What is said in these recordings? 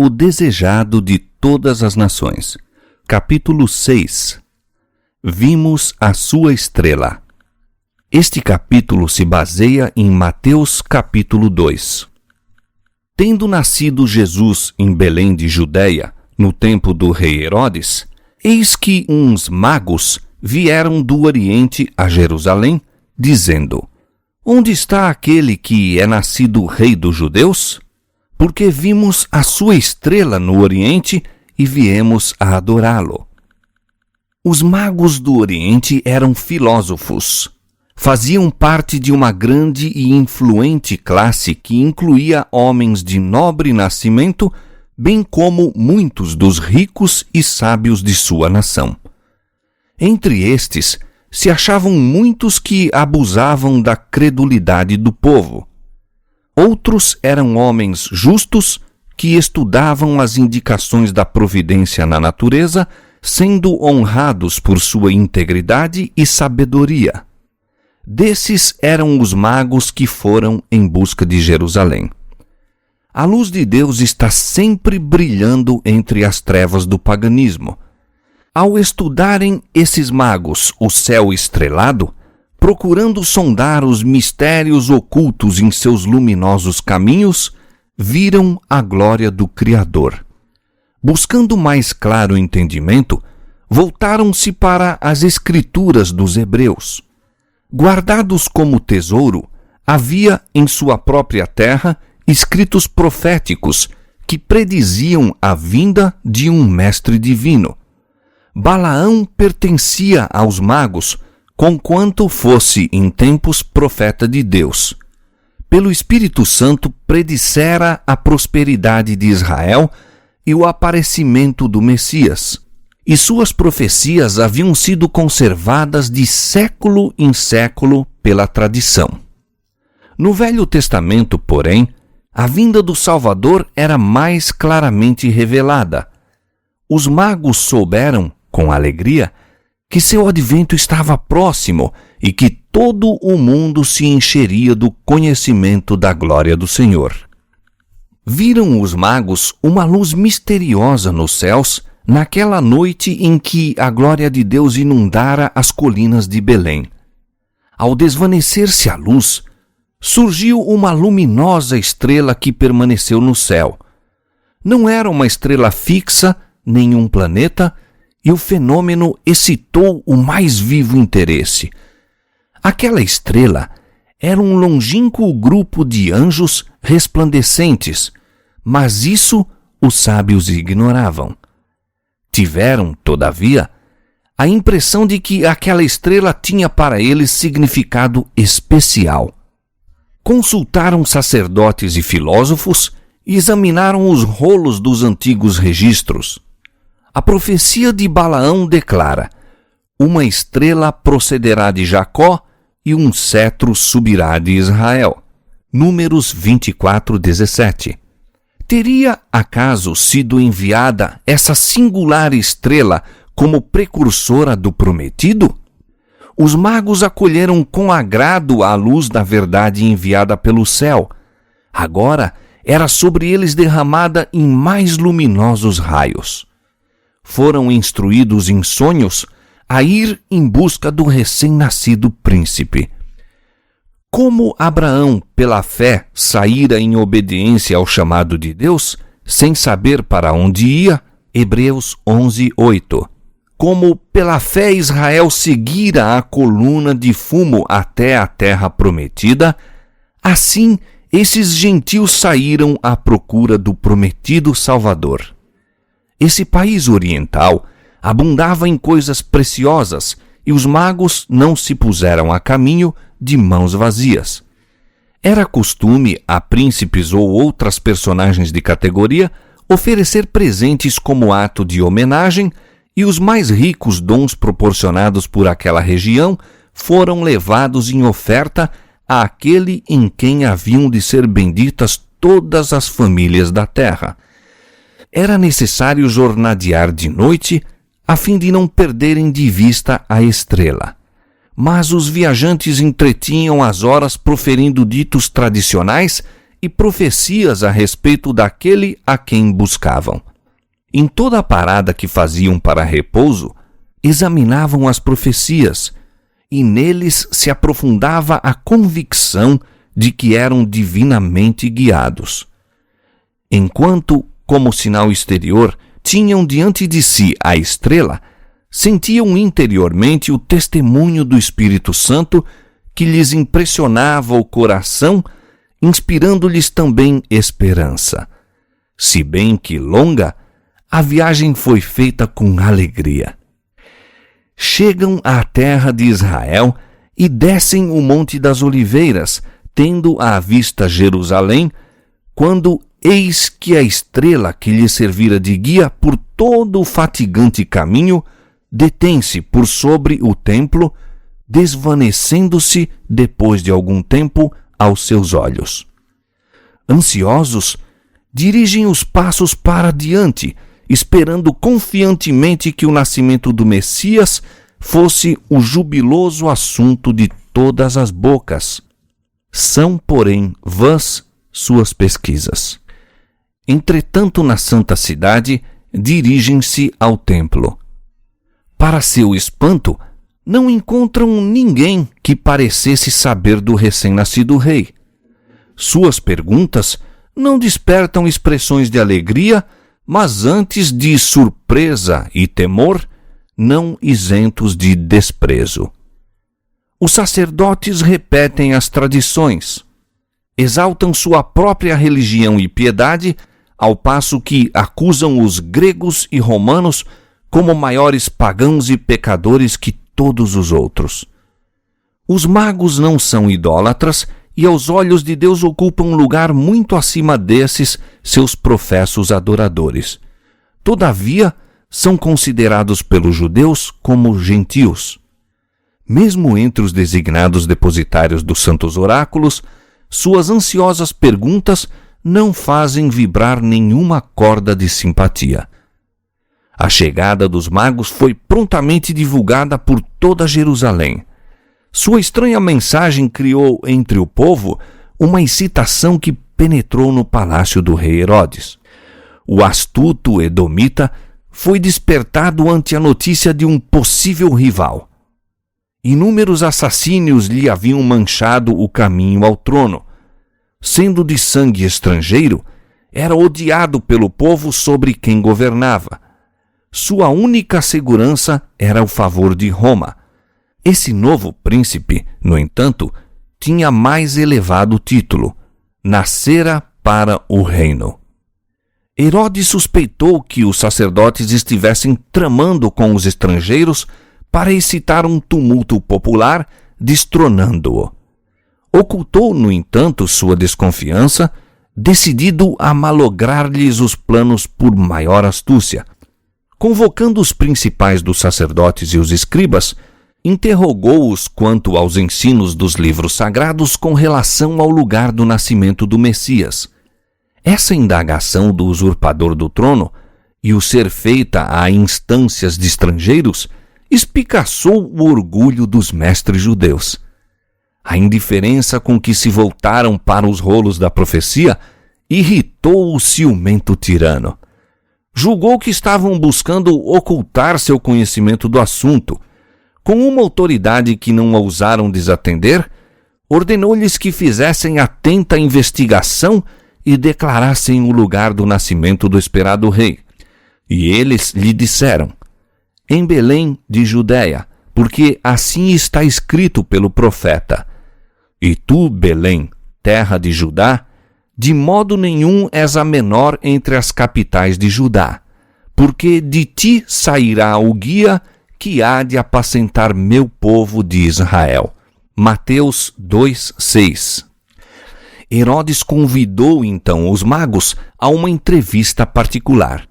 o desejado de todas as nações. Capítulo 6. Vimos a sua estrela. Este capítulo se baseia em Mateus capítulo 2. Tendo nascido Jesus em Belém de Judeia, no tempo do rei Herodes, eis que uns magos vieram do Oriente a Jerusalém, dizendo: Onde está aquele que é nascido rei dos judeus? Porque vimos a sua estrela no Oriente e viemos a adorá-lo. Os magos do Oriente eram filósofos. Faziam parte de uma grande e influente classe que incluía homens de nobre nascimento, bem como muitos dos ricos e sábios de sua nação. Entre estes, se achavam muitos que abusavam da credulidade do povo. Outros eram homens justos que estudavam as indicações da providência na natureza, sendo honrados por sua integridade e sabedoria. Desses eram os magos que foram em busca de Jerusalém. A luz de Deus está sempre brilhando entre as trevas do paganismo. Ao estudarem esses magos o céu estrelado, procurando sondar os mistérios ocultos em seus luminosos caminhos, viram a glória do Criador. Buscando mais claro entendimento, voltaram-se para as Escrituras dos Hebreus. Guardados como tesouro, havia em sua própria terra escritos proféticos que prediziam a vinda de um mestre divino. Balaão pertencia aos magos, conquanto fosse em tempos profeta de Deus. Pelo Espírito Santo predissera a prosperidade de Israel e o aparecimento do Messias, e suas profecias haviam sido conservadas de século em século pela tradição. No Velho Testamento, porém, a vinda do Salvador era mais claramente revelada. Os magos souberam, com alegria, que seu advento estava próximo e que todo o mundo se encheria do conhecimento da glória do Senhor. Viram os magos uma luz misteriosa nos céus naquela noite em que a glória de Deus inundara as colinas de Belém. Ao desvanecer-se a luz, surgiu uma luminosa estrela que permaneceu no céu. Não era uma estrela fixa, nem um planeta, e o fenômeno excitou o mais vivo interesse. Aquela estrela era um longínquo grupo de anjos resplandecentes, mas isso os sábios ignoravam. Tiveram, todavia, a impressão de que aquela estrela tinha para eles significado especial. Consultaram sacerdotes e filósofos e examinaram os rolos dos antigos registros. A profecia de Balaão declara: uma estrela procederá de Jacó e um cetro subirá de Israel. Números 24:17. Teria, acaso, sido enviada essa singular estrela como precursora do prometido? Os magos acolheram com agrado a luz da verdade enviada pelo céu. Agora era sobre eles derramada em mais luminosos raios. Foram instruídos em sonhos a ir em busca do recém-nascido príncipe. Como Abraão, pela fé, saíra em obediência ao chamado de Deus, sem saber para onde ia, Hebreus 11:8. Como pela fé Israel seguira a coluna de fumo até a terra prometida, assim esses gentios saíram à procura do prometido Salvador. Esse país oriental abundava em coisas preciosas e os magos não se puseram a caminho de mãos vazias. Era costume a príncipes ou outras personagens de categoria oferecer presentes como ato de homenagem, e os mais ricos dons proporcionados por aquela região foram levados em oferta àquele em quem haviam de ser benditas todas as famílias da terra. Era necessário jornadear de noite a fim de não perderem de vista a estrela. Mas os viajantes entretinham as horas proferindo ditos tradicionais e profecias a respeito daquele a quem buscavam. Em toda a parada que faziam para repouso, examinavam as profecias, e neles se aprofundava a convicção de que eram divinamente guiados. Enquanto, como sinal exterior, tinham diante de si a estrela, sentiam interiormente o testemunho do Espírito Santo que lhes impressionava o coração, inspirando-lhes também esperança. Se bem que longa, a viagem foi feita com alegria. Chegam à terra de Israel e descem o Monte das Oliveiras, tendo à vista Jerusalém, quando eis que a estrela que lhe servira de guia por todo o fatigante caminho detém-se por sobre o templo, desvanecendo-se depois de algum tempo aos seus olhos. Ansiosos, dirigem os passos para diante, esperando confiantemente que o nascimento do Messias fosse o jubiloso assunto de todas as bocas. São, porém, vãs suas pesquisas. Entretanto, na santa cidade, dirigem-se ao templo. Para seu espanto, não encontram ninguém que parecesse saber do recém-nascido rei. Suas perguntas não despertam expressões de alegria, mas antes de surpresa e temor, não isentos de desprezo. Os sacerdotes repetem as tradições, exaltam sua própria religião e piedade, ao passo que acusam os gregos e romanos como maiores pagãos e pecadores que todos os outros. Os magos não são idólatras e aos olhos de Deus ocupam um lugar muito acima desses seus professos adoradores. Todavia, são considerados pelos judeus como gentios. Mesmo entre os designados depositários dos santos oráculos, suas ansiosas perguntas não fazem vibrar nenhuma corda de simpatia. A chegada dos magos foi prontamente divulgada por toda Jerusalém. Sua estranha mensagem criou entre o povo uma excitação que penetrou no palácio do rei Herodes. O astuto edomita foi despertado ante a notícia de um possível rival. Inúmeros assassínios lhe haviam manchado o caminho ao trono. Sendo de sangue estrangeiro, era odiado pelo povo sobre quem governava. Sua única segurança era o favor de Roma. Esse novo príncipe, no entanto, tinha mais elevado título: nascera para o reino. Herodes suspeitou que os sacerdotes estivessem tramando com os estrangeiros para excitar um tumulto popular, destronando-o. Ocultou, no entanto, sua desconfiança, decidido a malograr-lhes os planos por maior astúcia. Convocando os principais dos sacerdotes e os escribas, interrogou-os quanto aos ensinos dos livros sagrados com relação ao lugar do nascimento do Messias. Essa indagação do usurpador do trono, e o ser feita a instâncias de estrangeiros, espicaçou o orgulho dos mestres judeus. A indiferença com que se voltaram para os rolos da profecia irritou o ciumento tirano. Julgou que estavam buscando ocultar seu conhecimento do assunto. Com uma autoridade que não ousaram desatender, ordenou-lhes que fizessem atenta investigação e declarassem o lugar do nascimento do esperado rei. E eles lhe disseram: em Belém de Judéia, porque assim está escrito pelo profeta: e tu, Belém, terra de Judá, de modo nenhum és a menor entre as capitais de Judá, porque de ti sairá o guia que há de apacentar meu povo de Israel. Mateus 2:6. Herodes convidou então os magos a uma entrevista particular.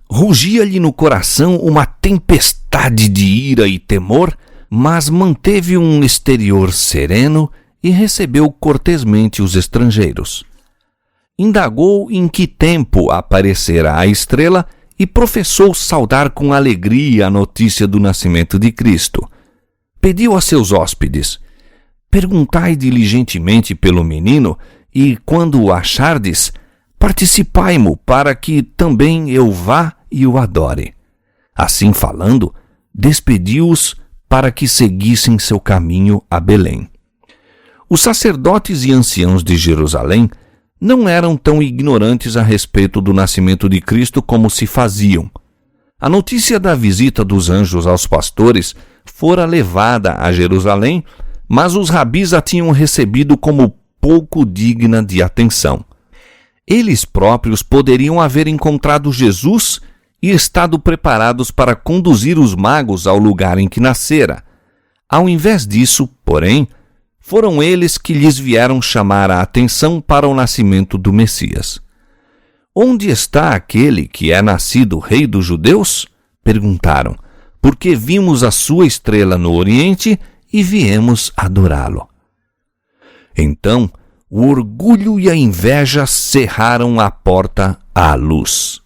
Rugia-lhe no coração uma tempestade de ira e temor, mas manteve um exterior sereno e recebeu cortesmente os estrangeiros. Indagou em que tempo aparecera a estrela e professou saudar com alegria a notícia do nascimento de Cristo. Pediu a seus hóspedes: perguntai diligentemente pelo menino, e quando o achardes, participai-mo, para que também eu vá e o adore. Assim falando, despediu-os para que seguissem seu caminho a Belém. Os sacerdotes e anciãos de Jerusalém não eram tão ignorantes a respeito do nascimento de Cristo como se faziam. A notícia da visita dos anjos aos pastores fora levada a Jerusalém, mas os rabis a tinham recebido como pouco digna de atenção. Eles próprios poderiam haver encontrado Jesus e estado preparados para conduzir os magos ao lugar em que nascera. Ao invés disso, porém, foram eles que lhes vieram chamar a atenção para o nascimento do Messias. Onde está aquele que é nascido rei dos judeus? Perguntaram, porque vimos a sua estrela no Oriente e viemos adorá-lo. Então, o orgulho e a inveja cerraram a porta à luz.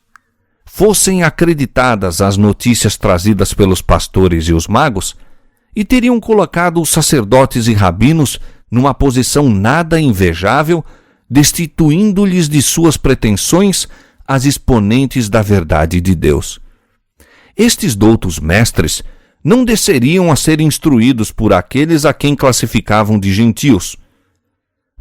Fossem acreditadas as notícias trazidas pelos pastores e os magos, e teriam colocado os sacerdotes e rabinos numa posição nada invejável, destituindo-lhes de suas pretensões as exponentes da verdade de Deus. Estes doutos mestres não desceriam a ser instruídos por aqueles a quem classificavam de gentios.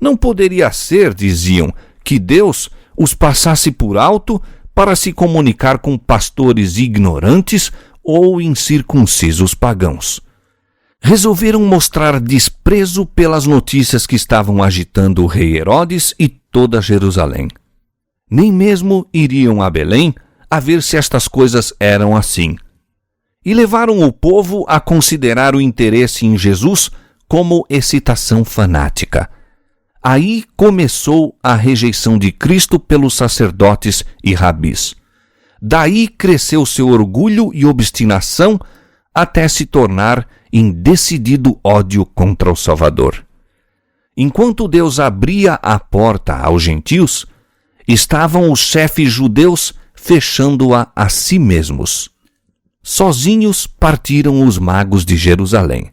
Não poderia ser, diziam, que Deus os passasse por alto para se comunicar com pastores ignorantes ou incircuncisos pagãos. Resolveram mostrar desprezo pelas notícias que estavam agitando o rei Herodes e toda Jerusalém. Nem mesmo iriam a Belém a ver se estas coisas eram assim. E levaram o povo a considerar o interesse em Jesus como excitação fanática. Aí começou a rejeição de Cristo pelos sacerdotes e rabis. Daí cresceu seu orgulho e obstinação até se tornar em decidido ódio contra o Salvador. Enquanto Deus abria a porta aos gentios, estavam os chefes judeus fechando-a a si mesmos. Sozinhos partiram os magos de Jerusalém.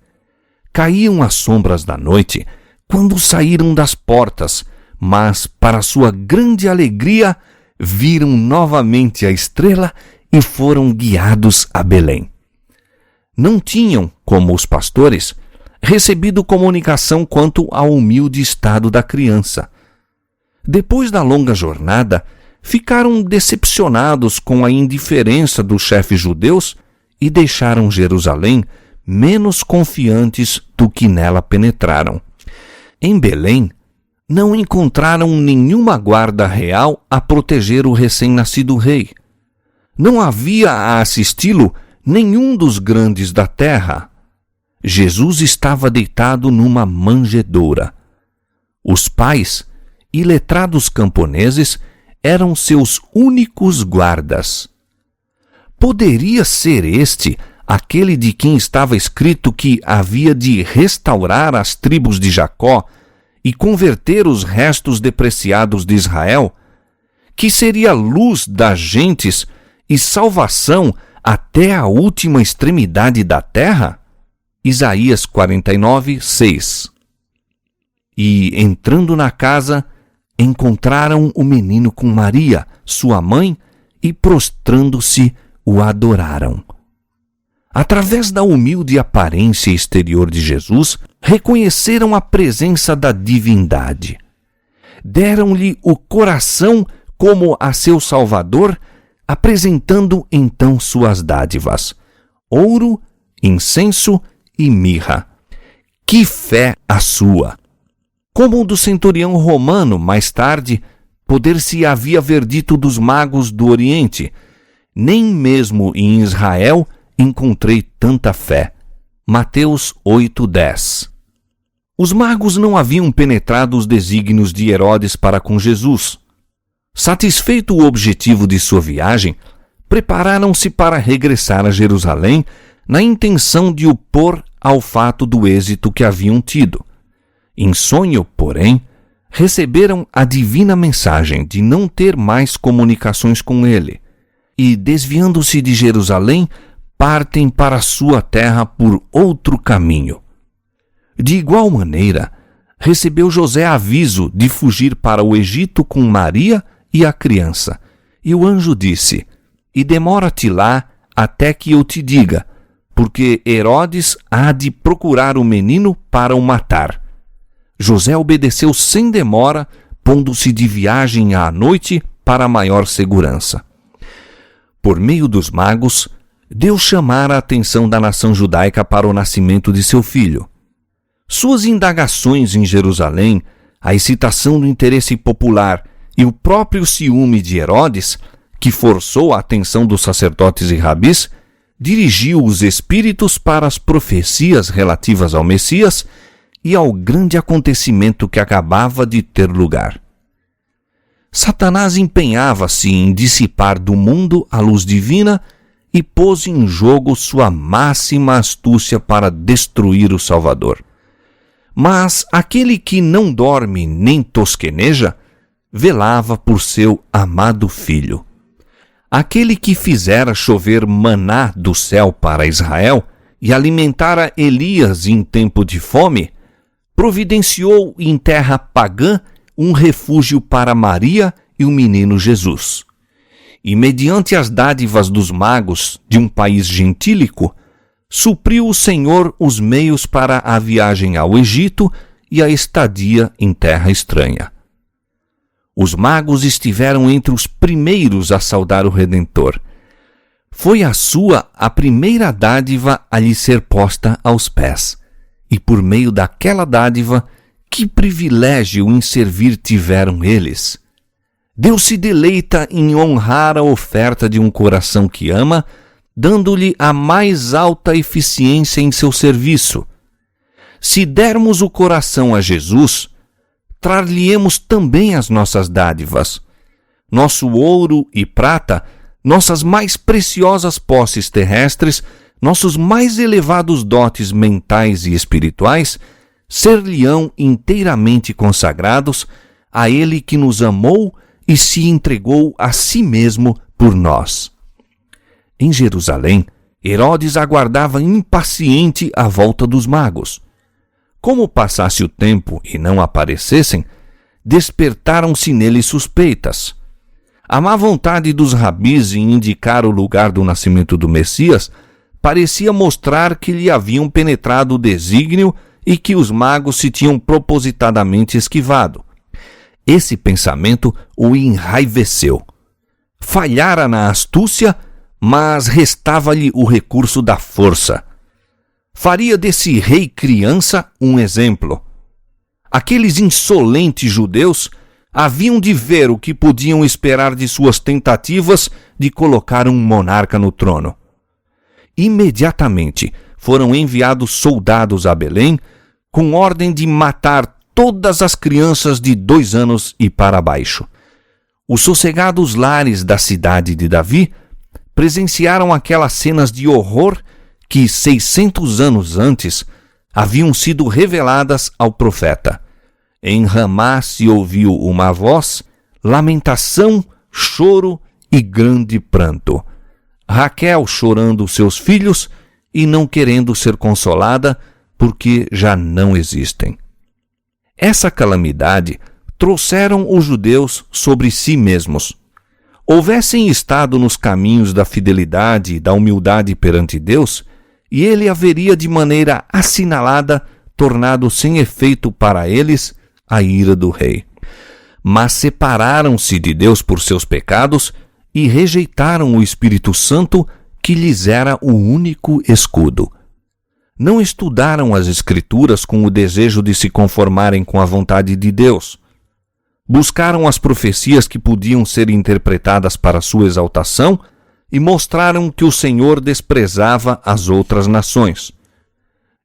Caíam as sombras da noite quando saíram das portas, mas, para sua grande alegria, viram novamente a estrela e foram guiados a Belém. Não tinham, como os pastores, recebido comunicação quanto ao humilde estado da criança. Depois da longa jornada, ficaram decepcionados com a indiferença dos chefes judeus e deixaram Jerusalém menos confiantes do que nela penetraram. Em Belém, não encontraram nenhuma guarda real a proteger o recém-nascido rei. Não havia a assisti-lo nenhum dos grandes da terra. Jesus estava deitado numa manjedoura. Os pais, iletrados camponeses, eram seus únicos guardas. Poderia ser este aquele de quem estava escrito que havia de restaurar as tribos de Jacó e converter os restos depreciados de Israel, que seria luz das gentes e salvação até a última extremidade da terra? Isaías 49, 6. E, entrando na casa, encontraram o menino com Maria, sua mãe, e, prostrando-se, o adoraram. Através da humilde aparência exterior de Jesus, reconheceram a presença da divindade. Deram-lhe o coração como a seu Salvador, apresentando então suas dádivas: ouro, incenso e mirra. Que fé a sua! Como o do centurião romano, mais tarde, poder-se havia ver dito dos magos do Oriente: nem mesmo em Israel encontrei tanta fé. Mateus 8:10. Os magos não haviam penetrado os desígnios de Herodes para com Jesus. Satisfeito o objetivo de sua viagem, prepararam-se para regressar a Jerusalém na intenção de o pôr ao fato do êxito que haviam tido. Em sonho, porém, receberam a divina mensagem de não ter mais comunicações com ele, e, desviando-se de Jerusalém, partem para sua terra por outro caminho. De igual maneira, recebeu José aviso de fugir para o Egito com Maria e a criança. E o anjo disse: E demora-te lá até que eu te diga, porque Herodes há de procurar o menino para o matar. José obedeceu sem demora, pondo-se de viagem à noite para maior segurança. Por meio dos magos, Deus chamara a atenção da nação judaica para o nascimento de seu filho. Suas indagações em Jerusalém, a excitação do interesse popular e o próprio ciúme de Herodes, que forçou a atenção dos sacerdotes e rabis, dirigiu os espíritos para as profecias relativas ao Messias e ao grande acontecimento que acabava de ter lugar. Satanás empenhava-se em dissipar do mundo a luz divina e pôs em jogo sua máxima astúcia para destruir o Salvador. Mas aquele que não dorme nem tosqueneja, velava por seu amado filho. Aquele que fizera chover maná do céu para Israel e alimentara Elias em tempo de fome, providenciou em terra pagã um refúgio para Maria e o menino Jesus. E mediante as dádivas dos magos de um país gentílico, supriu o Senhor os meios para a viagem ao Egito e a estadia em terra estranha. Os magos estiveram entre os primeiros a saudar o Redentor. Foi a sua a primeira dádiva a lhe ser posta aos pés. E por meio daquela dádiva, que privilégio em servir tiveram eles! Deus se deleita em honrar a oferta de um coração que ama, dando-lhe a mais alta eficiência em seu serviço. Se dermos o coração a Jesus, trar-lhe-emos também as nossas dádivas. Nosso ouro e prata, nossas mais preciosas posses terrestres, nossos mais elevados dotes mentais e espirituais, ser-lhe-ão inteiramente consagrados a Ele que nos amou e se entregou a si mesmo por nós. Em Jerusalém, Herodes aguardava impaciente a volta dos magos. Como passasse o tempo e não aparecessem, despertaram-se nele suspeitas. A má vontade dos rabis em indicar o lugar do nascimento do Messias parecia mostrar que lhe haviam penetrado o desígnio e que os magos se tinham propositadamente esquivado. Esse pensamento o enraiveceu. Falhara na astúcia, mas restava-lhe o recurso da força. Faria desse rei criança um exemplo. Aqueles insolentes judeus haviam de ver o que podiam esperar de suas tentativas de colocar um monarca no trono. Imediatamente foram enviados soldados a Belém com ordem de matar todas as crianças de 2 anos e para baixo. Os sossegados lares da cidade de Davi presenciaram aquelas cenas de horror que 600 anos antes haviam sido reveladas ao profeta. Em Ramá se ouviu uma voz, lamentação, choro e grande pranto. Raquel chorando seus filhos e não querendo ser consolada, porque já não existem. Essa calamidade trouxeram os judeus sobre si mesmos. Houvessem estado nos caminhos da fidelidade e da humildade perante Deus, e ele haveria de maneira assinalada tornado sem efeito para eles a ira do rei. Mas separaram-se de Deus por seus pecados e rejeitaram o Espírito Santo, que lhes era o único escudo. Não estudaram as Escrituras com o desejo de se conformarem com a vontade de Deus. Buscaram as profecias que podiam ser interpretadas para sua exaltação e mostraram que o Senhor desprezava as outras nações.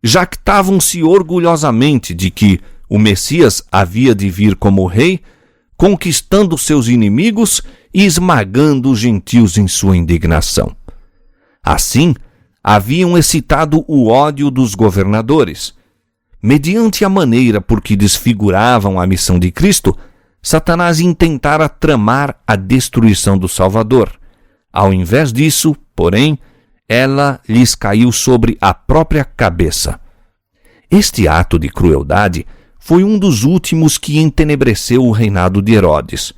Jactavam-se orgulhosamente de que o Messias havia de vir como rei, conquistando seus inimigos e esmagando os gentios em sua indignação. Assim, haviam excitado o ódio dos governadores. Mediante a maneira por que desfiguravam a missão de Cristo, Satanás intentara tramar a destruição do Salvador. Ao invés disso, porém, ela lhes caiu sobre a própria cabeça. Este ato de crueldade foi um dos últimos que entenebreceu o reinado de Herodes.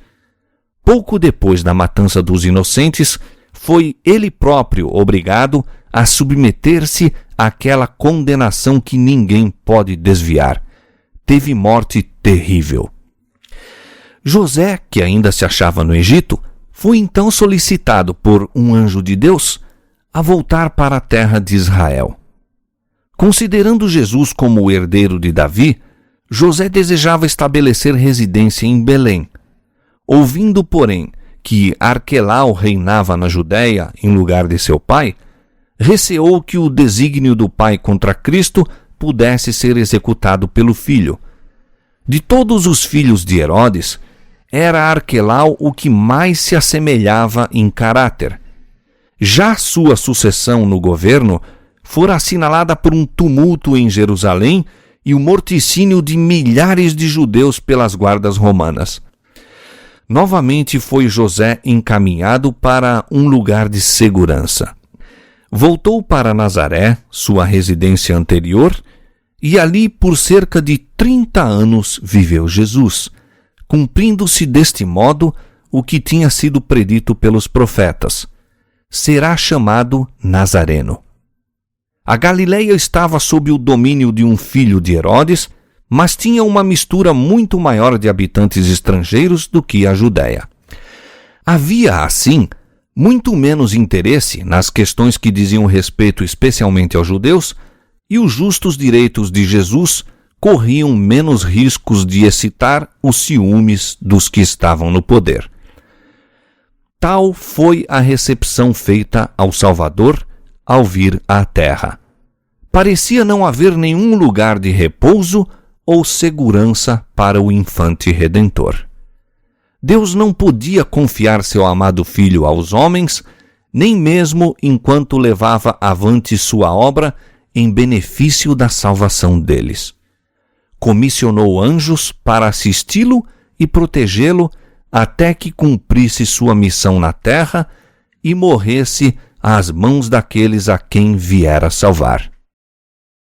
Pouco depois da matança dos inocentes, foi ele próprio obrigado a submeter-se àquela condenação que ninguém pode desviar. Teve morte terrível. José, que ainda se achava no Egito, foi então solicitado por um anjo de Deus a voltar para a terra de Israel. Considerando Jesus como o herdeiro de Davi, José desejava estabelecer residência em Belém. Ouvindo, porém, que Arquelau reinava na Judéia em lugar de seu pai, receou que o desígnio do pai contra Cristo pudesse ser executado pelo filho. De todos os filhos de Herodes, era Arquelau o que mais se assemelhava em caráter. Já sua sucessão no governo fora assinalada por um tumulto em Jerusalém e o morticínio de milhares de judeus pelas guardas romanas. Novamente foi José encaminhado para um lugar de segurança. Voltou para Nazaré, sua residência anterior, e ali por cerca de 30 anos viveu Jesus, cumprindo-se deste modo o que tinha sido predito pelos profetas. Será chamado Nazareno. A Galileia estava sob o domínio de um filho de Herodes, mas tinha uma mistura muito maior de habitantes estrangeiros do que a Judéia. Havia, assim, muito menos interesse nas questões que diziam respeito especialmente aos judeus, e os justos direitos de Jesus corriam menos riscos de excitar os ciúmes dos que estavam no poder. Tal foi a recepção feita ao Salvador ao vir à terra. Parecia não haver nenhum lugar de repouso ou segurança para o infante redentor. Deus não podia confiar seu amado filho aos homens, nem mesmo enquanto levava avante sua obra em benefício da salvação deles. Comissionou anjos para assisti-lo e protegê-lo até que cumprisse sua missão na terra e morresse às mãos daqueles a quem viera salvar.